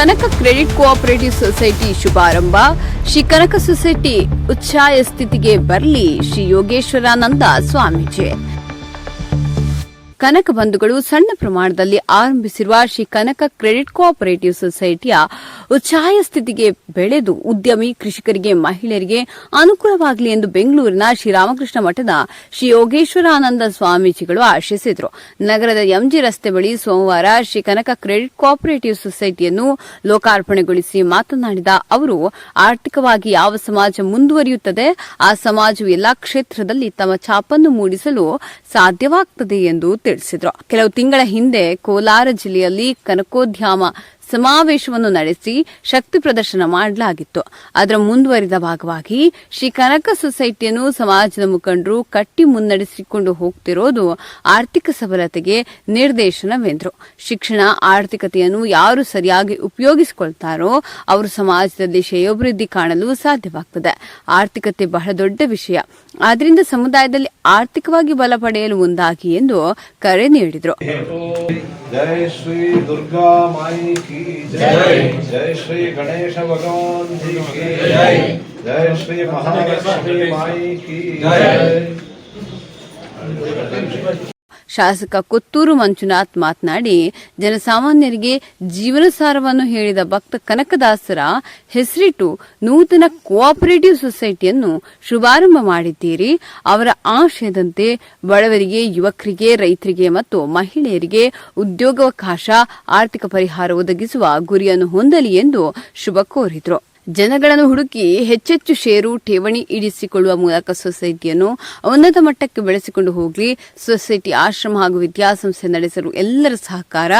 ಕನಕ credit cooperative society ಶುಭಾರಂಭ. Shri ಕನಕ society ಉಚ್ಛಾಯ ಸ್ಥಿತಿಗೆ ಬರಲಿ. ಶ್ರೀ ಯೋಗೇಶ್ವರಾನಂದ ಸ್ವಾಮೀಜಿ. ಕನಕ ಬಂಧುಗಳು ಸಣ್ಣ ಪ್ರಮಾಣದಲ್ಲಿ ಆರಂಭಿಸಿರುವ ಶ್ರೀ ಕನಕ ಕ್ರೆಡಿಟ್ ಕೋಆಪರೇಟಿವ್ ಸೊಸೈಟಿಯ ಉಚ್ಛಾಯ ಸ್ಥಿತಿಗೆ ಬೆಳೆದು ಉದ್ಯಮಿ ಕೃಷಿಕರಿಗೆ ಮಹಿಳೆಯರಿಗೆ ಅನುಕೂಲವಾಗಲಿ ಎಂದು ಬೆಂಗಳೂರಿನ ಶ್ರೀರಾಮಕೃಷ್ಣ ಮಠದ ಶ್ರೀ ಯೋಗೇಶ್ವರಾನಂದ ಸ್ವಾಮೀಜಿಗಳು ಆಶಿಸಿದರು. ನಗರದ ಎಂಜಿ ರಸ್ತೆ ಬಳಿ ಸೋಮವಾರ ಶ್ರೀ ಕನಕ ಕ್ರೆಡಿಟ್ ಕೋಆಪರೇಟಿವ್ ಸೊಸೈಟಿಯನ್ನು ಲೋಕಾರ್ಪಣೆಗೊಳಿಸಿ ಮಾತನಾಡಿದ ಅವರು, ಆರ್ಥಿಕವಾಗಿ ಯಾವ ಸಮಾಜ ಮುಂದುವರಿಯುತ್ತದೆ ಆ ಸಮಾಜವು ಎಲ್ಲಾ ಕ್ಷೇತ್ರದಲ್ಲಿ ತಮ್ಮ ಛಾಪನ್ನು ಮೂಡಿಸಲು ಸಾಧ್ಯವಾಗುತ್ತದೆ ಎಂದು ತಿಳಿಸಿದರು. ಕೆಲವು ತಿಂಗಳ ಹಿಂದೆ ಕೋಲಾರ ಜಿಲ್ಲೆಯಲ್ಲಿ ಕನಕೋದ್ಯಮ ಸಮಾವೇಶವನ್ನು ನಡೆಸಿ ಶಕ್ತಿ ಪ್ರದರ್ಶನ ಮಾಡಲಾಗಿತ್ತು. ಅದರ ಮುಂದುವರಿದ ಭಾಗವಾಗಿ ಶ್ರೀ ಕನಕ ಸೊಸೈಟಿಯನ್ನು ಸಮಾಜದ ಮುಖಂಡರು ಕಟ್ಟಿ ಮುನ್ನಡೆಸಿಕೊಂಡು ಹೋಗುತ್ತಿರುವುದು ಆರ್ಥಿಕ ಸಬಲತೆಗೆ ನಿರ್ದೇಶನವೆಂದರು. ಶಿಕ್ಷಣ, ಆರ್ಥಿಕತೆಯನ್ನು ಯಾರು ಸರಿಯಾಗಿ ಉಪಯೋಗಿಸಿಕೊಳ್ತಾರೋ ಅವರು ಸಮಾಜದಲ್ಲಿ ಶ್ರೇಯೋಭಿವೃದ್ಧಿ ಕಾಣಲು ಸಾಧ್ಯವಾಗುತ್ತದೆ. ಆರ್ಥಿಕತೆ ಬಹಳ ದೊಡ್ಡ ವಿಷಯ, ಆದ್ದರಿಂದ ಸಮುದಾಯದಲ್ಲಿ ಆರ್ಥಿಕವಾಗಿ ಬಲ ಪಡೆಯಲು ಮುಂದಾಗಿ ಎಂದು ಕರೆ ನೀಡಿದರು. जय श्री दुर्गा माई की जय, जय श्री गणेश भगवान जी की जय, जय श्री महालक्ष्मी माई की जय. ಶಾಸಕ ಕೊತ್ತೂರು ಮಂಜುನಾಥ್ ಮಾತನಾಡಿ, ಜನಸಾಮಾನ್ಯರಿಗೆ ಜೀವನ ಸಾರವನ್ನು ಹೇಳಿದ ಭಕ್ತ ಕನಕದಾಸರ ಹೆಸರಿಟ್ಟು ನೂತನ ಕೋಆಪರೇಟಿವ್ ಸೊಸೈಟಿಯನ್ನು ಶುಭಾರಂಭ ಮಾಡಿದ್ದೀರಿ. ಅವರ ಆಶಯದಂತೆ ಬಡವರಿಗೆ, ಯುವಕರಿಗೆ, ರೈತರಿಗೆ ಮತ್ತು ಮಹಿಳೆಯರಿಗೆ ಉದ್ಯೋಗಾವಕಾಶ, ಆರ್ಥಿಕ ಪರಿಹಾರ ಒದಗಿಸುವ ಗುರಿಯನ್ನು ಹೊಂದಲಿ ಎಂದು ಶುಭ ಕೋರಿದರು. ಜನಗಳನ್ನು ಹುಡುಕಿ ಹೆಚ್ಚೆಚ್ಚು ಷೇರು ಠೇವಣಿ ಇಡಿಸಿಕೊಳ್ಳುವ ಮೂಲಕ ಸೊಸೈಟಿಯನ್ನು ಉನ್ನತ ಮಟ್ಟಕ್ಕೆ ಬೆಳೆಸಿಕೊಂಡು ಹೋಗಲಿ. ಸೊಸೈಟಿ, ಆಶ್ರಮ ಹಾಗೂ ವಿದ್ಯಾಸಂಸ್ಥೆ ನಡೆಸಲು ಎಲ್ಲರ ಸಹಕಾರ,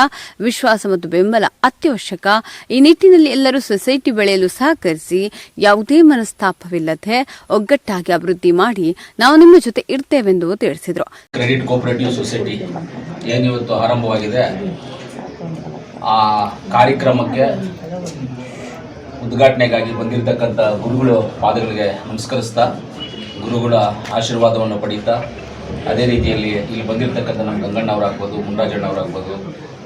ವಿಶ್ವಾಸ ಮತ್ತು ಬೆಂಬಲ ಅತ್ಯವಶ್ಯಕ. ಈ ನಿಟ್ಟಿನಲ್ಲಿ ಎಲ್ಲರೂ ಸೊಸೈಟಿ ಬೆಳೆಯಲು ಸಹಕರಿಸಿ ಯಾವುದೇ ಮನಸ್ತಾಪವಿಲ್ಲದೆ ಒಗ್ಗಟ್ಟಾಗಿ ಅಭಿವೃದ್ಧಿ ಮಾಡಿ ನಾವು ನಿಮ್ಮ ಜೊತೆ ಇರ್ತೇವೆಂದು ತಿಳಿಸಿದರು. ಕ್ರೆಡಿಟ್ ಕೋಆಪರೇಟಿವ್ ಸೊಸೈಟಿ ಏನಿವತ್ತು ಆರಂಭವಾಗಿದೆ, ಆ ಕಾರ್ಯಕ್ರಮಕ್ಕೆ ಉದ್ಘಾಟನೆಗಾಗಿ ಬಂದಿರತಕ್ಕಂಥ ಗುರುಗಳ ಪಾದಗಳಿಗೆ ನಮಸ್ಕರಿಸ್ತಾ, ಗುರುಗಳ ಆಶೀರ್ವಾದವನ್ನು ಪಡೀತಾ, ಅದೇ ರೀತಿಯಲ್ಲಿ ಇಲ್ಲಿ ಬಂದಿರತಕ್ಕಂಥ ನಮ್ಮ ಗಂಗಣ್ಣವರಾಗ್ಬೋದು, ಮುನ್ರಾಜಣ್ಣವರಾಗ್ಬೋದು,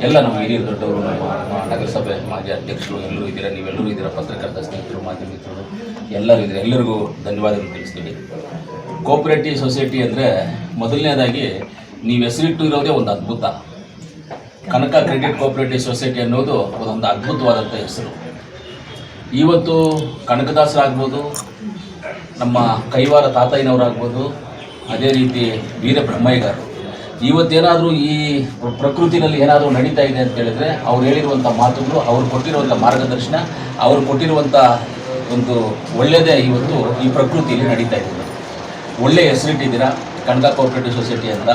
ಎಲ್ಲ ನಮ್ಮ ಹಿರಿಯ ದೊಡ್ಡವರು, ನಮ್ಮ ನಗರಸಭೆ ಮಾಜಿ ಅಧ್ಯಕ್ಷರು ಎಲ್ಲರೂ ಇದ್ದೀರಾ, ನೀವೆಲ್ಲರೂ ಇದ್ದೀರಾ, ಪತ್ರಕರ್ತ ಸ್ನೇಹಿತರು, ಮಾಧ್ಯಮ ಮಿತ್ರರು ಎಲ್ಲರೂ ಇದ್ದೀರಾ, ಎಲ್ಲರಿಗೂ ಧನ್ಯವಾದಗಳು ತಿಳಿಸ್ತೀವಿ. ಕೋಆಪರೇಟಿವ್ ಸೊಸೈಟಿ ಅಂದರೆ ಮೊದಲನೇದಾಗಿ ನೀವು ಹೆಸರಿಟ್ಟು ಇರೋದೇ ಒಂದು ಅದ್ಭುತ. ಕನಕ ಕ್ರೆಡಿಟ್ ಕೋಆಪರೇಟಿವ್ ಸೊಸೈಟಿ ಅನ್ನೋದು ಒಂದು ಅದ್ಭುತವಾದಂಥ ಹೆಸರು. ಇವತ್ತು ಕನಕದಾಸರಾಗ್ಬೋದು, ನಮ್ಮ ಕೈವಾರ ತಾತಯ್ಯನವರಾಗ್ಬೋದು, ಅದೇ ರೀತಿ ವೀರ ಬ್ರಹ್ಮಯ್ಯಗಾರರು, ಇವತ್ತೇನಾದರೂ ಈ ಪ್ರಕೃತಿನಲ್ಲಿ ಏನಾದರೂ ನಡೀತಾ ಇದೆ ಅಂತ ಹೇಳಿದ್ರೆ ಅವ್ರು ಹೇಳಿರುವಂಥ ಮಾತುಗಳು, ಅವ್ರು ಕೊಟ್ಟಿರುವಂಥ ಮಾರ್ಗದರ್ಶನ, ಅವ್ರು ಕೊಟ್ಟಿರುವಂಥ ಒಂದು ಒಳ್ಳೆಯದೇ ಇವತ್ತು ಈ ಪ್ರಕೃತಿಯಲ್ಲಿ ನಡೀತಾ ಇದೆ. ಒಳ್ಳೆಯ ಹೆಸರಿಟ್ಟಿದ್ದೀರಾ ಕನಕ ಕೋಆಪರೇಟಿವ್ ಸೊಸೈಟಿ ಅಂತ.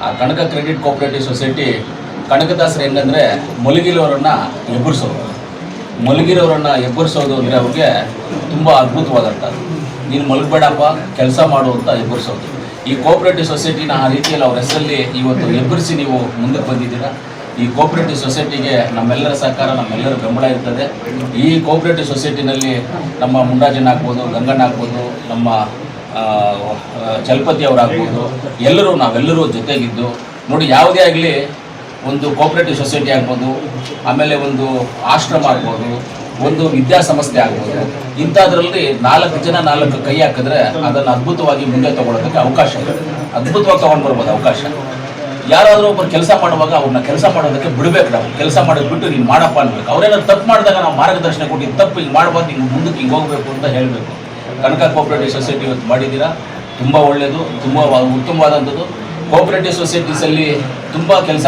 ಆ ಕನಕ ಕ್ರೆಡಿಟ್ ಕೋಆಪರೇಟಿವ್ ಸೊಸೈಟಿ ಕನಕದಾಸರು ಹೆಂಗಂದರೆ ಮಲಗಿರೋರನ್ನು ಎಬ್ಬರಿಸೋರು. ಮಲಗಿರೋರನ್ನು ಎಬ್ಬರಿಸೋದು ಅಂದರೆ ಅವ್ರಿಗೆ ತುಂಬ ಅದ್ಭುತವಾದಂಥದ್ದು. ನೀನು ಮಲಗಬೇಡಪ್ಪ, ಕೆಲಸ ಮಾಡು ಅಂತ ಎಬ್ಬರಿಸೋದು. ಈ ಕೋಆಪರೇಟಿವ್ ಸೊಸೈಟಿನ ಆ ರೀತಿಯಲ್ಲಿ ಅವ್ರ ಹೆಸರಲ್ಲಿ ಇವತ್ತು ಎಬ್ಬರಿಸಿ ನೀವು ಮುಂದಕ್ಕೆ ಬಂದಿದ್ದೀರಾ. ಈ ಕೋಆಪರೇಟಿವ್ ಸೊಸೈಟಿಗೆ ನಮ್ಮೆಲ್ಲರ ಸಹಕಾರ, ನಮ್ಮೆಲ್ಲರ ಬೆಂಬಲ ಇರ್ತದೆ. ಈ ಕೋಆಪರೇಟಿವ್ ಸೊಸೈಟಿನಲ್ಲಿ ನಮ್ಮ ಮುನ್ರಾಜನ್ ಆಗ್ಬೋದು, ಗಂಗಣ್ಣ ಆಗ್ಬೋದು, ನಮ್ಮ ಚಲಪತಿ ಅವರಾಗ್ಬೋದು, ನಾವೆಲ್ಲರೂ ಜೊತೆಗಿದ್ದು ನೋಡಿ, ಯಾವುದೇ ಆಗಲಿ ಒಂದು ಕೋಆಪರೇಟಿವ್ ಸೊಸೈಟಿ ಆಗ್ಬೋದು, ಆಮೇಲೆ ಒಂದು ಆಶ್ರಮ ಆಗ್ಬೋದು, ಒಂದು ವಿದ್ಯಾಸಂಸ್ಥೆ ಆಗ್ಬೋದು, ಇಂಥದ್ರಲ್ಲಿ 4 ಜನ 4 ಕೈ ಹಾಕಿದ್ರೆ ಅದನ್ನು ಅದ್ಭುತವಾಗಿ ಮುಂದೆ ತೊಗೊಳೋದಕ್ಕೆ ಅವಕಾಶ ಇದೆ. ಅದ್ಭುತವಾಗಿ ತೊಗೊಂಡು ಬರ್ಬೋದು ಅವಕಾಶ. ಯಾರಾದರೂ ಒಬ್ಬರು ಕೆಲಸ ಮಾಡುವಾಗ ಅವ್ರನ್ನ ಕೆಲಸ ಮಾಡೋದಕ್ಕೆ ಬಿಡಬೇಕು. ನಾವು ಕೆಲಸ ಮಾಡೋದು ಬಿಟ್ಟು ನೀನು ಮಾಡಪ್ಪ ಅನ್ಬೇಕು. ಅವರೇನಾದ್ರು ತಪ್ಪು ಮಾಡಿದಾಗ ನಾವು ಮಾರ್ಗದರ್ಶನ ಕೊಟ್ಟು ತಪ್ಪು ಹಿಂಗೆ ಮಾಡ್ಬಾರ್ದು, ಹಿಂಗೆ ಮುಂದಕ್ಕೆ ಹಿಂಗೆ ಹೋಗಬೇಕು ಅಂತ ಹೇಳಬೇಕು. ಕನಕ ಕೋಆಪರೇಟಿವ್ ಸೊಸೈಟಿ ಇವತ್ತು ಮಾಡಿದ್ದೀರಾ, ತುಂಬ ಒಳ್ಳೆಯದು, ತುಂಬ ಉತ್ತಮವಾದಂಥದ್ದು. ಕೋಆಪರೇಟಿವ್ ಸೊಸೈಟೀಸಲ್ಲಿ ತುಂಬ ಕೆಲಸ